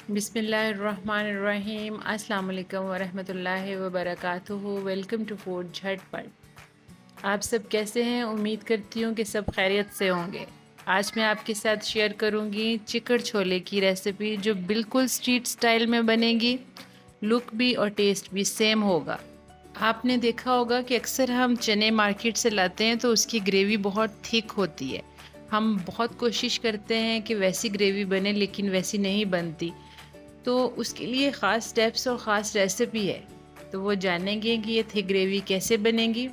बिस्मिल्लाहिर्रहमानिर्रहीम अस्सलाम वालेकुम वरहमतुल्लाहि वबरकातुहू। वेलकम टू फूड झटपट। आप सब कैसे हैं? उम्मीद करती हूँ कि सब खैरियत से होंगे। आज मैं आपके साथ शेयर करूँगी चिकन छोले की रेसिपी, जो बिल्कुल स्ट्रीट स्टाइल में बनेगी। लुक भी और टेस्ट भी सेम होगा। आपने देखा होगा कि अक्सर हम चने मार्केट से लाते हैं तो उसकी ग्रेवी बहुत थिक होती है। हम बहुत कोशिश करते हैं कि वैसी ग्रेवी बने, लेकिन वैसी नहीं बनती। तो उसके लिए ख़ास स्टेप्स और ख़ास रेसिपी है, तो वो जानेंगे कि ये थिक ग्रेवी कैसे बनेगी।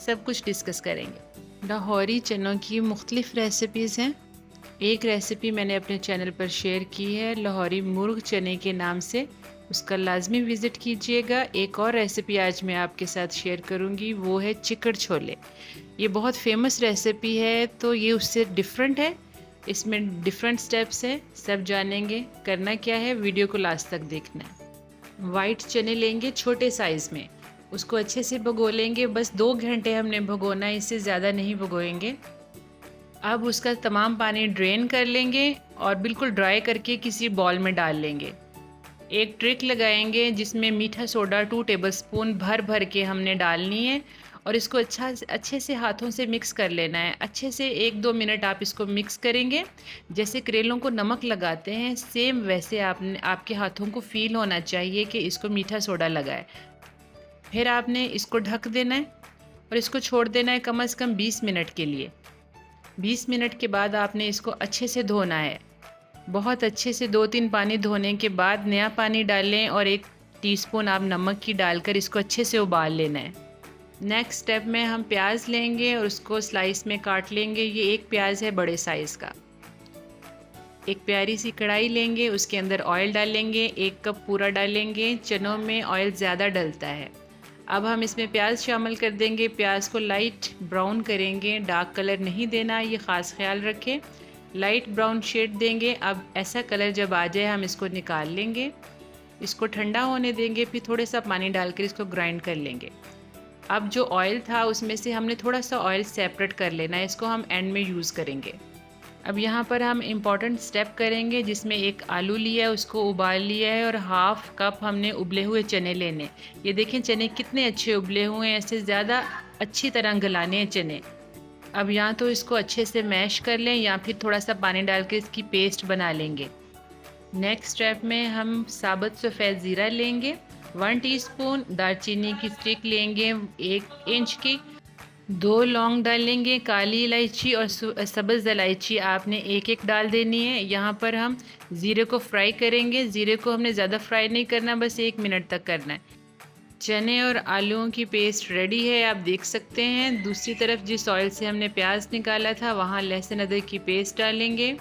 सब कुछ डिस्कस करेंगे। लाहौरी चनों की मुख्तलिफ़ रेसिपीज़ हैं। एक रेसिपी मैंने अपने चैनल पर शेयर की है लाहौरी मुर्ग चने के नाम से, उसका लाजमी विज़िट कीजिएगा। एक और रेसिपी आज मैं आपके साथ शेयर करूंगी, वो है चिकन छोले। ये बहुत फेमस रेसिपी है, तो ये उससे डिफरेंट है। इसमें डिफरेंट स्टेप्स हैं, सब जानेंगे। करना क्या है, वीडियो को लास्ट तक देखना है। वाइट चने लेंगे छोटे साइज़ में, उसको अच्छे से भिगो लेंगे। बस 2 घंटे हमने भिगोना है, इससे ज़्यादा नहीं भिगोएंगे। अब उसका तमाम पानी ड्रेन कर लेंगे और बिल्कुल ड्राई करके किसी बॉल में डाल लेंगे। एक ट्रिक लगाएंगे जिसमें मीठा सोडा 2 टेबलस्पून भर भर के हमने डालनी है, और इसको अच्छे से हाथों से मिक्स कर लेना है। अच्छे से 1-2 मिनट आप इसको मिक्स करेंगे। जैसे करेलों को नमक लगाते हैं, सेम वैसे आपके हाथों को फील होना चाहिए कि इसको मीठा सोडा लगा है। फिर आपने इसको ढक देना है और इसको छोड़ देना है कम से कम 20 मिनट के लिए। 20 मिनट के बाद आपने इसको अच्छे से धोना है। बहुत अच्छे से 2-3 पानी धोने के बाद नया पानी डालें और 1 टीस्पून आप नमक की डालकर इसको अच्छे से उबाल लेना है। नेक्स्ट स्टेप में हम प्याज लेंगे और उसको स्लाइस में काट लेंगे। ये एक प्याज है बड़े साइज़ का। एक प्यारी सी कढ़ाई लेंगे, उसके अंदर ऑयल डालेंगे, 1 कप पूरा डालेंगे। चनों में ऑयल ज़्यादा डलता है। अब हम इसमें प्याज शामिल कर देंगे। प्याज को लाइट ब्राउन करेंगे, डार्क कलर नहीं देना, ये ख़ास ख्याल रखें। लाइट ब्राउन शेड देंगे। अब ऐसा कलर जब आ जाए हम इसको निकाल लेंगे। इसको ठंडा होने देंगे, फिर थोड़ा सा पानी डालकर इसको ग्राइंड कर लेंगे। अब जो ऑयल था उसमें से हमने थोड़ा सा ऑयल सेपरेट कर लेना है, इसको हम एंड में यूज़ करेंगे। अब यहाँ पर हम इम्पॉर्टेंट स्टेप करेंगे, जिसमें एक आलू लिया है, उसको उबाल लिया है, और 1/2 कप हमने उबले हुए चने लेने। ये देखें चने कितने अच्छे उबले हुए हैं, ऐसे ज़्यादा अच्छी तरह गलाने हैं चने। अब या तो इसको अच्छे से मैश कर लें या फिर थोड़ा सा पानी डाल के इसकी पेस्ट बना लेंगे। नेक्स्ट स्टेप में हम साबुत सफ़ेद ज़ीरा लेंगे, 1 टीस्पून दालचीनी की स्टिक लेंगे 1 इंच की, 2 लौंग डालेंगे, काली इलायची और सब्ज़ इलायची आपने एक एक डाल देनी है। यहाँ पर हम ज़ीरे को फ्राई करेंगे। ज़ीरे को हमने ज़्यादा फ्राई नहीं करना, बस 1 मिनट तक करना है। चने और आलूओं की पेस्ट रेडी है, आप देख सकते हैं। दूसरी तरफ जिस ऑयल से हमने प्याज निकाला था, वहाँ लहसुन अदरक की पेस्ट डालेंगे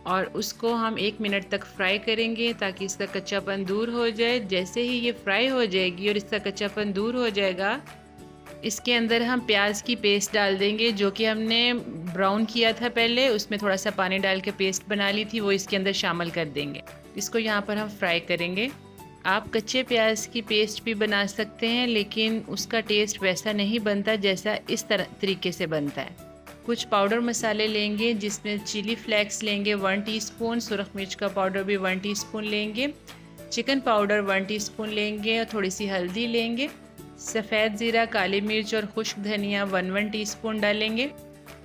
और उसको हम 1 मिनट तक फ्राई करेंगे ताकि इसका कच्चापन दूर हो जाए। जैसे ही ये फ्राई हो जाएगी और इसका कच्चापन दूर हो जाएगा, इसके अंदर हम प्याज की पेस्ट डाल देंगे, जो कि हमने ब्राउन किया था पहले। उसमें थोड़ा सा पानी डाल के पेस्ट बना ली थी, वो इसके अंदर शामिल कर देंगे। इसको यहाँ पर हम फ्राई करेंगे। आप कच्चे प्याज की पेस्ट भी बना सकते हैं, लेकिन उसका टेस्ट वैसा नहीं बनता जैसा इस तरीके से बनता है। कुछ पाउडर मसाले लेंगे, जिसमें चिली फ्लेक्स लेंगे 1 टीस्पून, सुरख मिर्च का पाउडर भी 1 टीस्पून लेंगे, चिकन पाउडर 1 टीस्पून लेंगे और थोड़ी सी हल्दी लेंगे। सफ़ेद ज़ीरा, काली मिर्च और खुश्क धनिया 1-1 टीस्पून डालेंगे।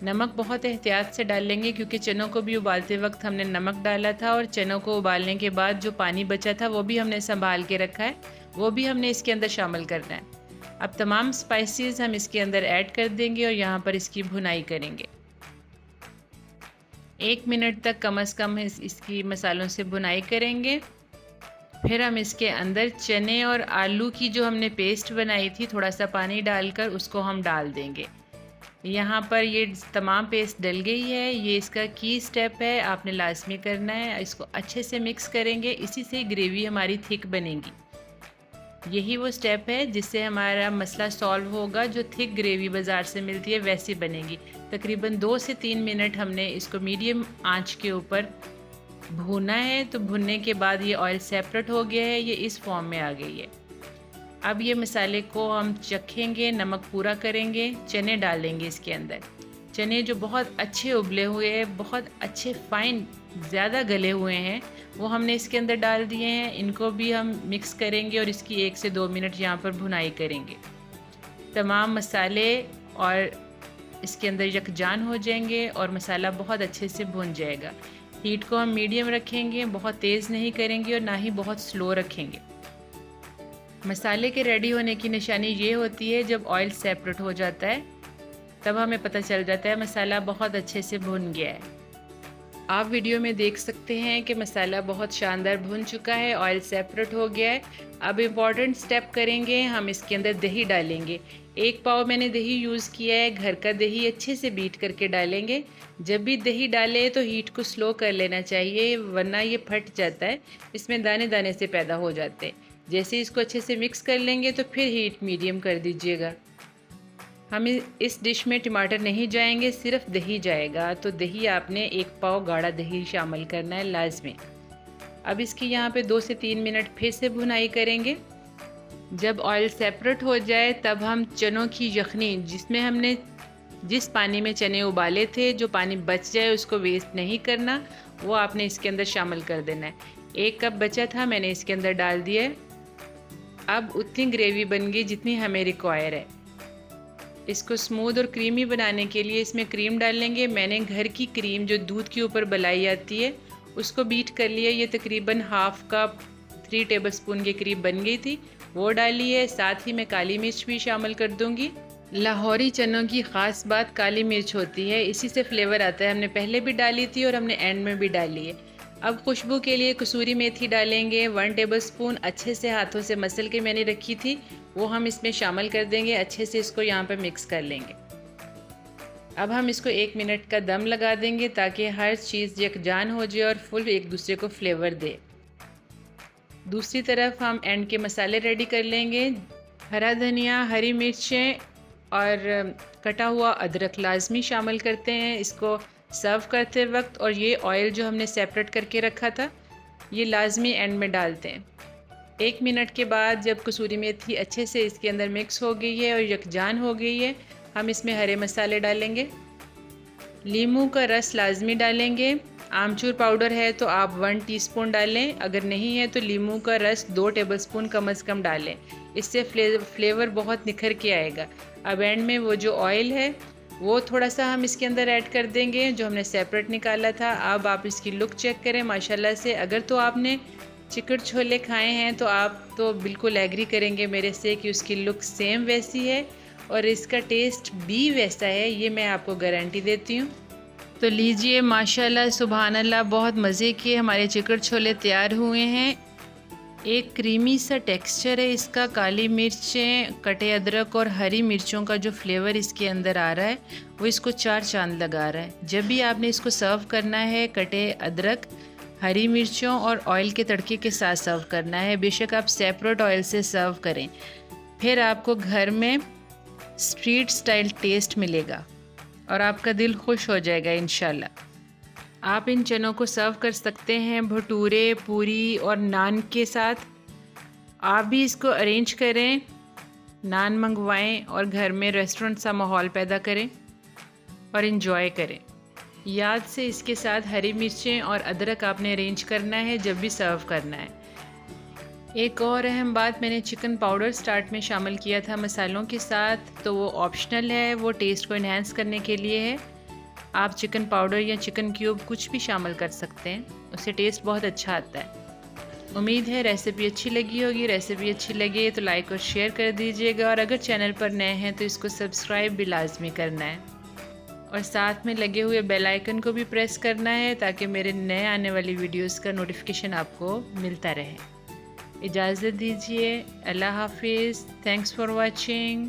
नमक बहुत एहतियात से डालेंगे, क्योंकि चनों को भी उबालते वक्त हमने नमक डाला था, और चनों को उबालने के बाद जो पानी बचा था वो भी हमने संभाल के रखा है, वो भी हमने इसके अंदर शामिल करना है। अब तमाम स्पाइसेस हम इसके अंदर ऐड कर देंगे और यहाँ पर इसकी भुनाई करेंगे। 1 मिनट तक कम से कम इसकी मसालों से भुनाई करेंगे। फिर हम इसके अंदर चने और आलू की जो हमने पेस्ट बनाई थी, थोड़ा सा पानी डालकर उसको हम डाल देंगे। यहाँ पर ये तमाम पेस्ट डल गई है। ये इसका की स्टेप है, आपने लाजमी करना है। इसको अच्छे से मिक्स करेंगे, इसी से ग्रेवी हमारी थिक बनेगी। यही वो स्टेप है जिससे हमारा मसला सॉल्व होगा। जो थिक ग्रेवी बाज़ार से मिलती है वैसी बनेगी। तकरीबन 2 से 3 मिनट हमने इसको मीडियम आंच के ऊपर भूना है। तो भुनने के बाद ये ऑयल सेपरेट हो गया है, ये इस फॉर्म में आ गई है। अब ये मसाले को हम चखेंगे, नमक पूरा करेंगे, चने डाल देंगे इसके अंदर। चने जो बहुत अच्छे उबले हुए हैं, बहुत अच्छे फाइन ज़्यादा गले हुए हैं वो हमने इसके अंदर डाल दिए हैं। इनको भी हम मिक्स करेंगे और इसकी 1 से 2 मिनट यहाँ पर भुनाई करेंगे। तमाम मसाले और इसके अंदर यकजान हो जाएंगे और मसाला बहुत अच्छे से भुन जाएगा। हीट को हम मीडियम रखेंगे, बहुत तेज़ नहीं करेंगे और ना ही बहुत स्लो रखेंगे। मसाले के रेडी होने की निशानी ये होती है जब ऑयल सेपरेट हो जाता है, तब हमें पता चल जाता है मसाला बहुत अच्छे से भुन गया है। आप वीडियो में देख सकते हैं कि मसाला बहुत शानदार भुन चुका है, ऑयल सेपरेट हो गया है। अब इम्पॉर्टेंट स्टेप करेंगे, हम इसके अंदर दही डालेंगे। 1 पाव मैंने दही यूज़ किया है, घर का दही अच्छे से बीट करके डालेंगे। जब भी दही डालें तो हीट को स्लो कर लेना चाहिए, वरना ये फट जाता है, इसमें दाने दाने से पैदा हो जाते हैं। जैसे इसको अच्छे से मिक्स कर लेंगे तो फिर हीट मीडियम कर दीजिएगा। हम इस डिश में टमाटर नहीं जाएंगे, सिर्फ दही जाएगा। तो दही आपने 1 पाव गाढ़ा दही शामिल करना है लाजमी। अब इसकी यहाँ पे 2 से 3 मिनट फिर से भुनाई करेंगे। जब ऑयल सेपरेट हो जाए तब हम चनों की यखनी, जिसमें हमने जिस पानी में चने उबाले थे, जो पानी बच जाए उसको वेस्ट नहीं करना, वो आपने इसके अंदर शामिल कर देना है। 1 कप बचा था, मैंने इसके अंदर डाल दिया है। अब उतनी ग्रेवी बन गई जितनी हमें रिक्वायर है। इसको स्मूथ और क्रीमी बनाने के लिए इसमें क्रीम डाल लेंगे। मैंने घर की क्रीम जो दूध के ऊपर बनाई जाती है उसको बीट कर लिया। ये तकरीबन हाफ कप 3 टेबलस्पून के करीब बन गई थी, वो डाली है। साथ ही मैं काली मिर्च भी शामिल कर दूंगी। लाहौरी चनों की ख़ास बात काली मिर्च होती है, इसी से फ्लेवर आता है। हमने पहले भी डाली थी और हमने एंड में भी डाली है। अब खुशबू के लिए कसूरी मेथी डालेंगे। 1 टेबलस्पून अच्छे से हाथों से मसल के मैंने रखी थी, वो हम इसमें शामिल कर देंगे। अच्छे से इसको यहाँ पर मिक्स कर लेंगे। अब हम इसको 1 मिनट का दम लगा देंगे ताकि हर चीज़ यकजान हो जाए और फुल एक दूसरे को फ्लेवर दे। दूसरी तरफ हम एंड के मसाले रेडी कर लेंगे। हरा धनिया, हरी मिर्चें और कटा हुआ अदरक लाजमी शामिल करते हैं इसको सर्व करते वक्त। और ये ऑयल जो हमने सेपरेट करके रखा था ये लाजमी एंड में डालते हैं। 1 मिनट के बाद जब कसूरी मेथी अच्छे से इसके अंदर मिक्स हो गई है और यकजान हो गई है, हम इसमें हरे मसाले डालेंगे। लीमू का रस लाजमी डालेंगे। आमचूर पाउडर है तो आप 1 टीस्पून डालें, अगर नहीं है तो लीमू का रस 2 टेबलस्पून कम से कम डालें, इससे फ्लेवर बहुत निखर के आएगा। अब एंड में वो जो ऑयल है वो थोड़ा सा हम इसके अंदर ऐड कर देंगे जो हमने सेपरेट निकाला था। अब आप इसकी लुक चेक करें माशाल्लाह से। अगर तो आपने चिकन छोले खाए हैं तो आप तो बिल्कुल एग्री करेंगे मेरे से कि उसकी लुक सेम वैसी है और इसका टेस्ट भी वैसा है, ये मैं आपको गारंटी देती हूँ। तो लीजिए माशाल्लाह सुभान अल्लाह, बहुत मज़े के हमारे चिकन छोले तैयार हुए हैं। एक क्रीमी सा टेक्सचर है इसका। काली मिर्चें, कटे अदरक और हरी मिर्चों का जो फ्लेवर इसके अंदर आ रहा है वो इसको 4 चांद लगा रहा है। जब भी आपने इसको सर्व करना है, कटे अदरक, हरी मिर्चों और ऑयल के तड़के के साथ सर्व करना है। बेशक आप सेपरेट ऑयल से सर्व करें, फिर आपको घर में स्ट्रीट स्टाइल टेस्ट मिलेगा और आपका दिल खुश हो जाएगा इंशाल्लाह। आप इन चनों को सर्व कर सकते हैं भटूरे, पूरी और नान के साथ। आप भी इसको अरेंज करें, नान मंगवाएं और घर में रेस्टोरेंट सा माहौल पैदा करें और इन्जॉय करें। याद से इसके साथ हरी मिर्चें और अदरक आपने अरेंज करना है जब भी सर्व करना है। एक और अहम बात, मैंने चिकन पाउडर स्टार्ट में शामिल किया था मसालों के साथ, तो वो ऑप्शनल है, वो टेस्ट को इन्हेंस करने के लिए है। आप चिकन पाउडर या चिकन क्यूब कुछ भी शामिल कर सकते हैं, उससे टेस्ट बहुत अच्छा आता है। उम्मीद है रेसिपी अच्छी लगी होगी। रेसिपी अच्छी लगे तो लाइक और शेयर कर दीजिएगा और अगर चैनल पर नए हैं तो इसको सब्सक्राइब भी लाजमी करना है और साथ में लगे हुए बेल आइकन को भी प्रेस करना है ताकि मेरे नए आने वाली वीडियोस का नोटिफिकेशन आपको मिलता रहे। इजाज़त दीजिए, अल्लाह हाफिज़, थैंक्स फॉर वॉचिंग।